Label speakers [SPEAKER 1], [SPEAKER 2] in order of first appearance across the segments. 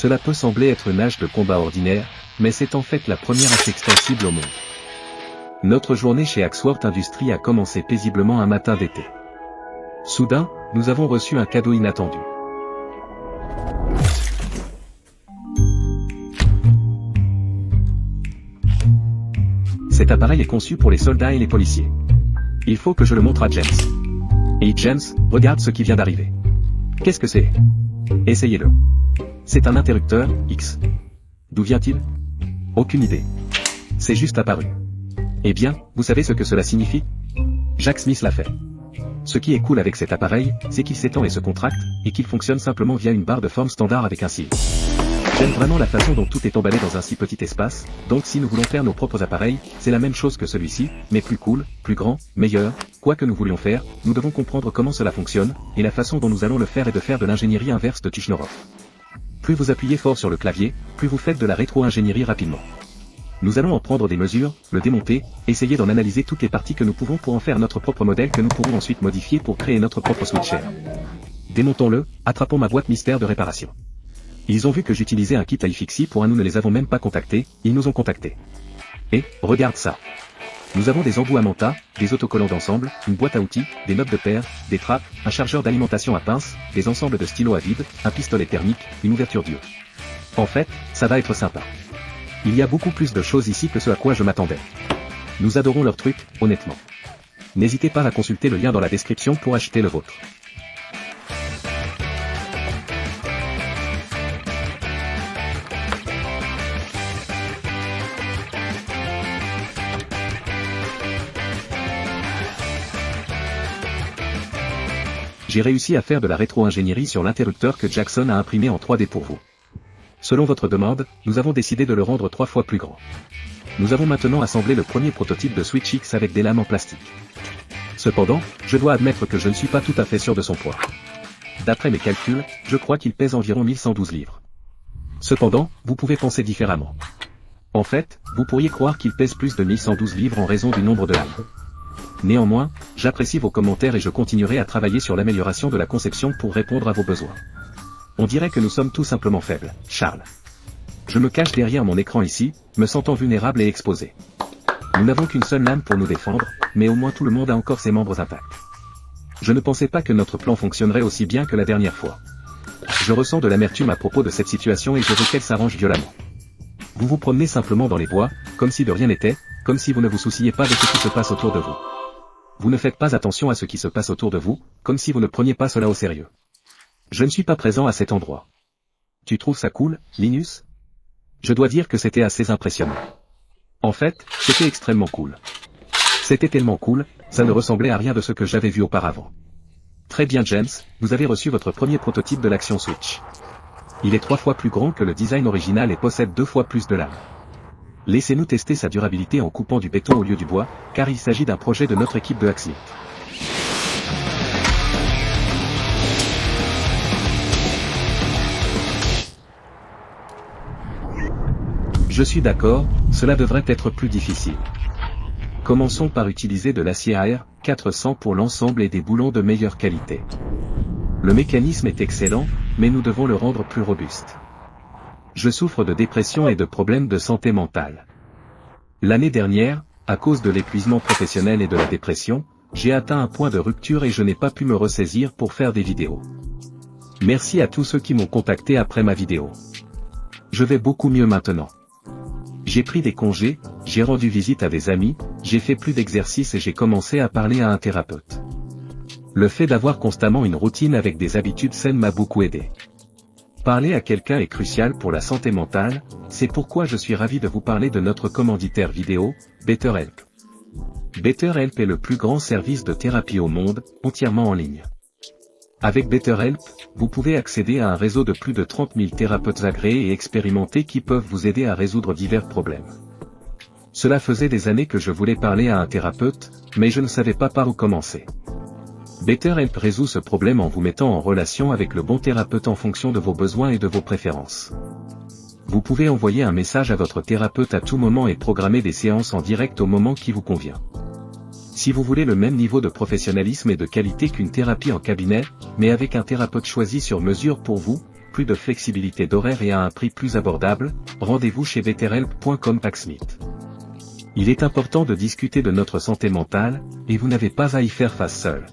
[SPEAKER 1] Cela peut sembler être une hache de combat ordinaire, mais c'est en fait la première hache extensible au monde. Notre journée chez Axworth Industries a commencé paisiblement un matin d'été. Soudain, nous avons reçu un cadeau inattendu. Cet appareil est conçu pour les soldats et les policiers. Il faut que je le montre à James. Et James, regarde ce qui vient d'arriver. Qu'est-ce que c'est? Essayez-le. C'est un interrupteur, X. D'où vient-il? Aucune idée. C'est juste apparu. Eh bien, vous savez ce que cela signifie? Jack Smith l'a fait. Ce qui est cool avec cet appareil, c'est qu'il s'étend et se contracte, et qu'il fonctionne simplement via une barre de forme standard avec un cil. J'aime vraiment la façon dont tout est emballé dans un si petit espace, donc si nous voulons faire nos propres appareils, c'est la même chose que celui-ci, mais plus cool, plus grand, meilleur, quoi que nous voulions faire, nous devons comprendre comment cela fonctionne, et la façon dont nous allons le faire est de faire de l'ingénierie inverse de Tichnorov. Plus vous appuyez fort sur le clavier, plus vous faites de la rétro-ingénierie rapidement. Nous allons en prendre des mesures, le démonter, essayer d'en analyser toutes les parties que nous pouvons pour en faire notre propre modèle que nous pourrons ensuite modifier pour créer notre propre switcher. Démontons-le, attrapons ma boîte mystère de réparation. Ils ont vu que j'utilisais un kit iFixie pour un nous ne les avons même pas contactés, ils nous ont contactés. Et, regarde ça. Nous avons des embouts à manta, des autocollants d'ensemble, une boîte à outils, des notes de paire, des trappes, un chargeur d'alimentation à pince, des ensembles de stylos à vide, un pistolet thermique, une ouverture d'yeux. En fait, ça va être sympa. Il y a beaucoup plus de choses ici que ce à quoi je m'attendais. Nous adorons leur truc, honnêtement. N'hésitez pas à consulter le lien dans la description pour acheter le vôtre. J'ai réussi à faire de la rétro-ingénierie sur l'interrupteur que Jackson a imprimé en 3D pour vous. Selon votre demande, nous avons décidé de le rendre 3 fois plus grand. Nous avons maintenant assemblé le premier prototype de Switch X avec des lames en plastique. Cependant, je dois admettre que je ne suis pas tout à fait sûr de son poids. D'après mes calculs, je crois qu'il pèse environ 1112 livres. Cependant, vous pouvez penser différemment. En fait, vous pourriez croire qu'il pèse plus de 1112 livres en raison du nombre de lames. Néanmoins, j'apprécie vos commentaires et je continuerai à travailler sur l'amélioration de la conception pour répondre à vos besoins. On dirait que nous sommes tout simplement faibles, Charles. Je me cache derrière mon écran ici, me sentant vulnérable et exposé. Nous n'avons qu'une seule lame pour nous défendre, mais au moins tout le monde a encore ses membres intacts. Je ne pensais pas que notre plan fonctionnerait aussi bien que la dernière fois. Je ressens de l'amertume à propos de cette situation et je veux qu'elle s'arrange violemment. Vous vous promenez simplement dans les bois, comme si de rien n'était, comme si vous ne vous souciez pas de ce qui se passe autour de vous. Vous ne faites pas attention à ce qui se passe autour de vous, comme si vous ne preniez pas cela au sérieux. Je ne suis pas présent à cet endroit. Tu trouves ça cool, Linus? Je dois dire que c'était assez impressionnant. En fait, c'était extrêmement cool. C'était tellement cool, ça ne ressemblait à rien de ce que j'avais vu auparavant. Très bien James, vous avez reçu votre premier prototype de l'action Switch. Il est 3 fois plus grand que le design original et possède 2 fois plus de lames. Laissez-nous tester sa durabilité en coupant du béton au lieu du bois, car il s'agit d'un projet de notre équipe de Axworth. Je suis d'accord, cela devrait être plus difficile. Commençons par utiliser de l'acier AR400 pour l'ensemble et des boulons de meilleure qualité. Le mécanisme est excellent, mais nous devons le rendre plus robuste. Je souffre de dépression et de problèmes de santé mentale. L'année dernière, à cause de l'épuisement professionnel et de la dépression, j'ai atteint un point de rupture et je n'ai pas pu me ressaisir pour faire des vidéos. Merci à tous ceux qui m'ont contacté après ma vidéo. Je vais beaucoup mieux maintenant. J'ai pris des congés, j'ai rendu visite à des amis, j'ai fait plus d'exercices et j'ai commencé à parler à un thérapeute. Le fait d'avoir constamment une routine avec des habitudes saines m'a beaucoup aidé. Parler à quelqu'un est crucial pour la santé mentale, c'est pourquoi je suis ravi de vous parler de notre commanditaire vidéo, BetterHelp. BetterHelp est le plus grand service de thérapie au monde, entièrement en ligne. Avec BetterHelp, vous pouvez accéder à un réseau de plus de 30 000 thérapeutes agréés et expérimentés qui peuvent vous aider à résoudre divers problèmes. Cela faisait des années que je voulais parler à un thérapeute, mais je ne savais pas par où commencer. BetterHelp résout ce problème en vous mettant en relation avec le bon thérapeute en fonction de vos besoins et de vos préférences. Vous pouvez envoyer un message à votre thérapeute à tout moment et programmer des séances en direct au moment qui vous convient. Si vous voulez le même niveau de professionnalisme et de qualité qu'une thérapie en cabinet, mais avec un thérapeute choisi sur mesure pour vous, plus de flexibilité d'horaire et à un prix plus abordable, rendez-vous chez betterhelp.com Packsmith. Il est important de discuter de notre santé mentale, et vous n'avez pas à y faire face seul.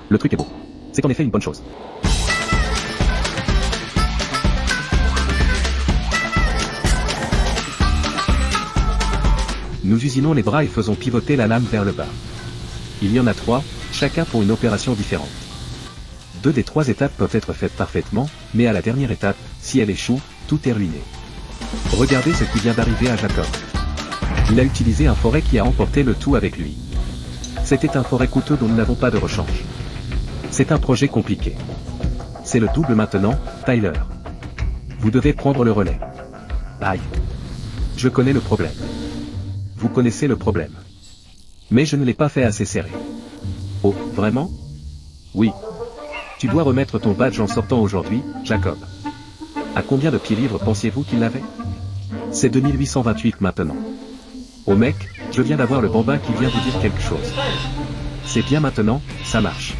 [SPEAKER 1] Le truc est beau. C'est en effet une bonne chose. Nous usinons les bras et faisons pivoter la lame vers le bas. Il y en a 3, chacun pour une opération différente. 2 des 3 étapes peuvent être faites parfaitement, mais à la dernière étape, si elle échoue, tout est ruiné. Regardez ce qui vient d'arriver à Jacob. Il a utilisé un forêt qui a emporté le tout avec lui. C'était un forêt coûteux dont nous n'avons pas de rechange. C'est un projet compliqué. C'est le double maintenant, Tyler. Vous devez prendre le relais. Aïe. Je connais le problème. Vous connaissez le problème. Mais je ne l'ai pas fait assez serré. Oh, vraiment? Oui. Tu dois remettre ton badge en sortant aujourd'hui, Jacob. À combien de pieds libres pensiez-vous qu'il l'avait? C'est 2828 maintenant. Oh mec, je viens d'avoir le bambin qui vient vous dire quelque chose. C'est bien maintenant, ça marche.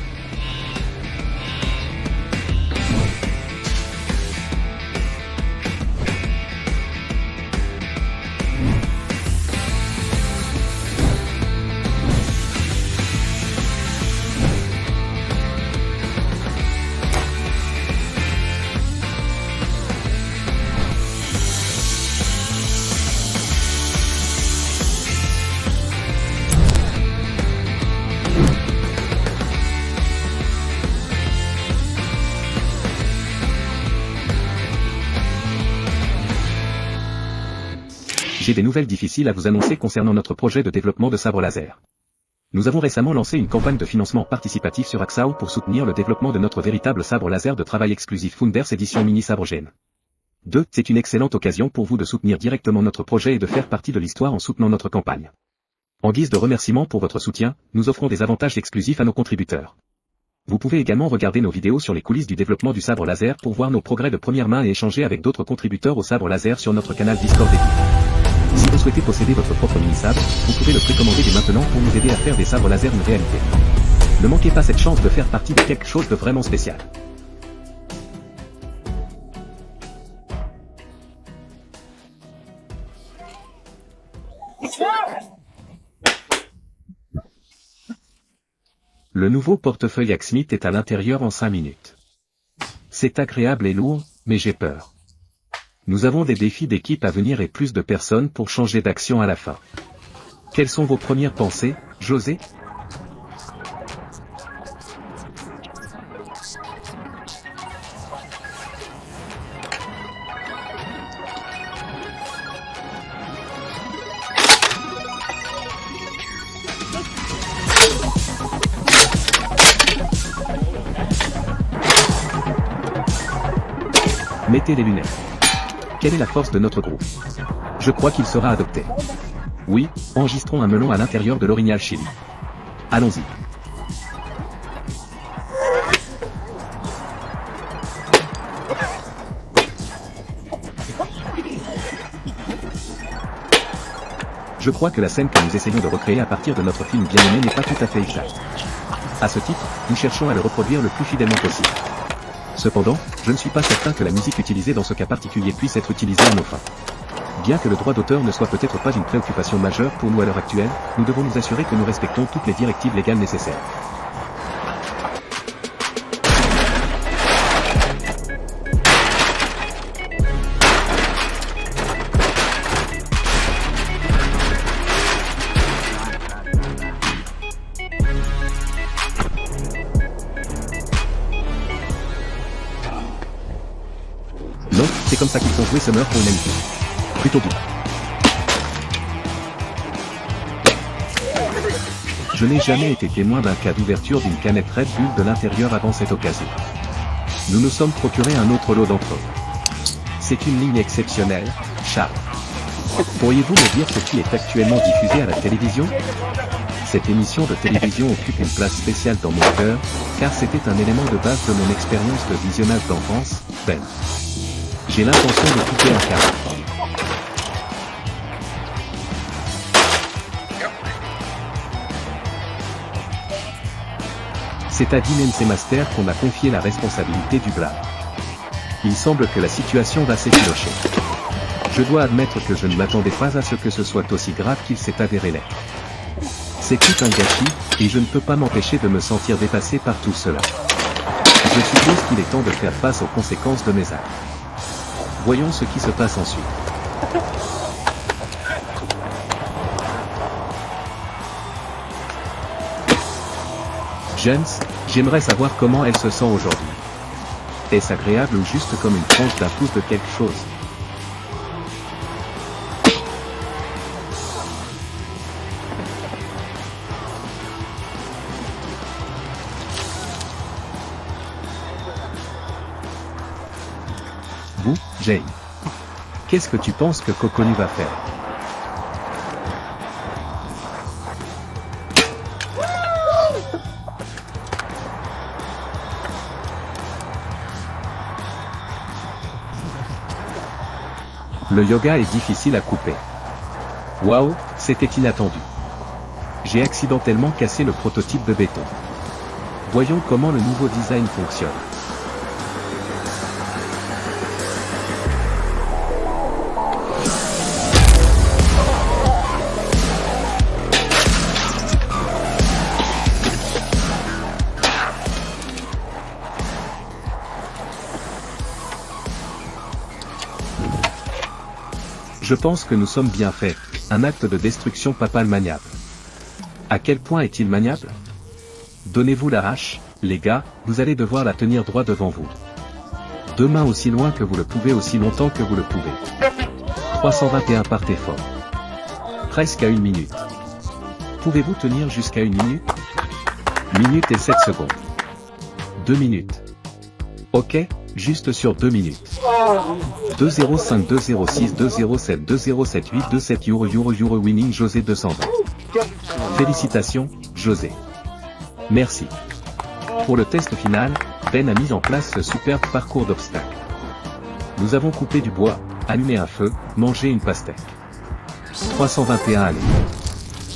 [SPEAKER 1] J'ai des nouvelles difficiles à vous annoncer concernant notre projet de développement de sabres laser. Nous avons récemment lancé une campagne de financement participatif sur Axao pour soutenir le développement de notre véritable sabre laser de travail exclusif Founders édition mini sabre Gen. 2. C'est une excellente occasion pour vous de soutenir directement notre projet et de faire partie de l'histoire en soutenant notre campagne. En guise de remerciement pour votre soutien, nous offrons des avantages exclusifs à nos contributeurs. Vous pouvez également regarder nos vidéos sur les coulisses du développement du sabre laser pour voir nos progrès de première main et échanger avec d'autres contributeurs au sabre laser sur notre canal Discord dédié. Si vous souhaitez posséder votre propre mini-sabre, vous pouvez le précommander dès maintenant pour nous aider à faire des sabres laser une réalité. Ne manquez pas cette chance de faire partie de quelque chose de vraiment spécial. Le nouveau portefeuille Packsmith est à l'intérieur en 5 minutes. C'est agréable et lourd, mais j'ai peur. Nous avons des défis d'équipe à venir et plus de personnes pour changer d'action à la fin. Quelles sont vos premières pensées, José? Mettez les lunettes. Quelle est la force de notre groupe? Je crois qu'il sera adopté. Oui, enregistrons un melon à l'intérieur de l'Orignal Chili. Allons-y. Je crois que la scène que nous essayons de recréer à partir de notre film bien-aimé n'est pas tout à fait exacte. À ce titre, nous cherchons à le reproduire le plus fidèlement possible. Cependant, je ne suis pas certain que la musique utilisée dans ce cas particulier puisse être utilisée à nos fins. Bien que le droit d'auteur ne soit peut-être pas une préoccupation majeure pour nous à l'heure actuelle, nous devons nous assurer que nous respectons toutes les directives légales nécessaires. Non, c'est comme ça qu'ils font jouer Summer pour une amitié. Plutôt doux. Je n'ai jamais été témoin d'un cas d'ouverture d'une canette Red Bull de l'intérieur avant cette occasion. Nous nous sommes procuré un autre lot d'entre eux. C'est une ligne exceptionnelle, Charles. Pourriez-vous me dire ce qui est actuellement diffusé à la télévision? Cette émission de télévision occupe une place spéciale dans mon cœur, car c'était un élément de base de mon expérience de visionnage d'enfance, Ben. J'ai l'intention de couper un câble. C'est à Dean MC Master qu'on a confié la responsabilité du blâme. Il semble que la situation va s'effilocher. Je dois admettre que je ne m'attendais pas à ce que ce soit aussi grave qu'il s'est avéré l'être. C'est tout un gâchis, et je ne peux pas m'empêcher de me sentir dépassé par tout cela. Je suppose qu'il est temps de faire face aux conséquences de mes actes. Voyons ce qui se passe ensuite. James, j'aimerais savoir comment elle se sent aujourd'hui. Est-ce agréable ou juste comme une tranche d'un pouce de quelque chose? Vous, Jane. Qu'est-ce que tu penses que Coconu va faire? Le yoga est difficile à couper. Waouh, c'était inattendu. J'ai accidentellement cassé le prototype de béton. Voyons comment le nouveau design fonctionne. Je pense que nous sommes bien faits, un acte de destruction papale maniable. À quel point est-il maniable? Donnez-vous l'arrache, les gars, vous allez devoir la tenir droit devant vous. 2 mains aussi loin que vous le pouvez, aussi longtemps que vous le pouvez. 321 partez fort. Presque à 1 minute. Pouvez-vous tenir jusqu'à 1 minute? Minute et 7 secondes. 2 minutes. Ok, juste sur 2 minutes. 205 206 207 2078 27 euro winning José 220. Félicitations, José. Merci. Pour le test final, Ben a mis en place ce superbe parcours d'obstacles. Nous avons coupé du bois, allumé un feu, mangé une pastèque. 321 allez.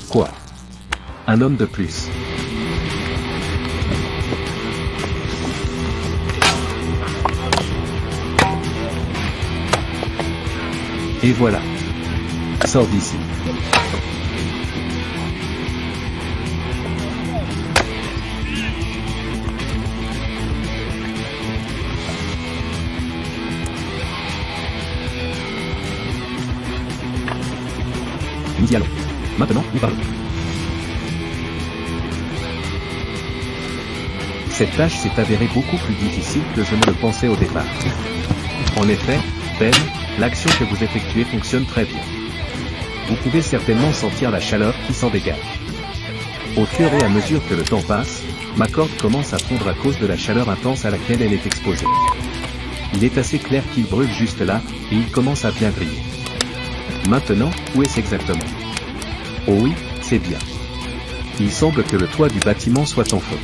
[SPEAKER 1] Quoi? Un homme de plus. Et voilà. Sors d'ici. Nous y allons. Maintenant, nous parlons. Cette tâche s'est avérée beaucoup plus difficile que je ne le pensais au départ. En effet, Ben, l'action que vous effectuez fonctionne très bien. Vous pouvez certainement sentir la chaleur qui s'en dégage. Au fur et à mesure que le temps passe, ma corde commence à fondre à cause de la chaleur intense à laquelle elle est exposée. Il est assez clair qu'il brûle juste là, et il commence à bien griller. Maintenant, où est-ce exactement? Oh oui, c'est bien. Il semble que le toit du bâtiment soit en feu.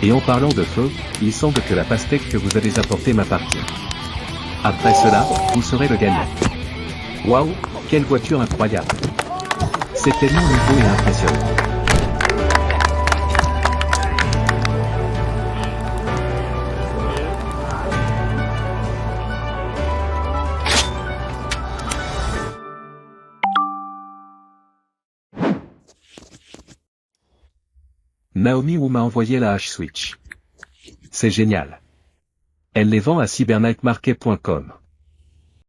[SPEAKER 1] Et en parlant de feu, il semble que la pastèque que vous avez apportée m'appartient. Après cela, vous serez le gagnant. Waouh, quelle voiture incroyable! C'est tellement nouveau et impressionnant. Naomi Wu m'a envoyé la H-Switch. C'est génial. Elle les vend à cybernightmarket.com.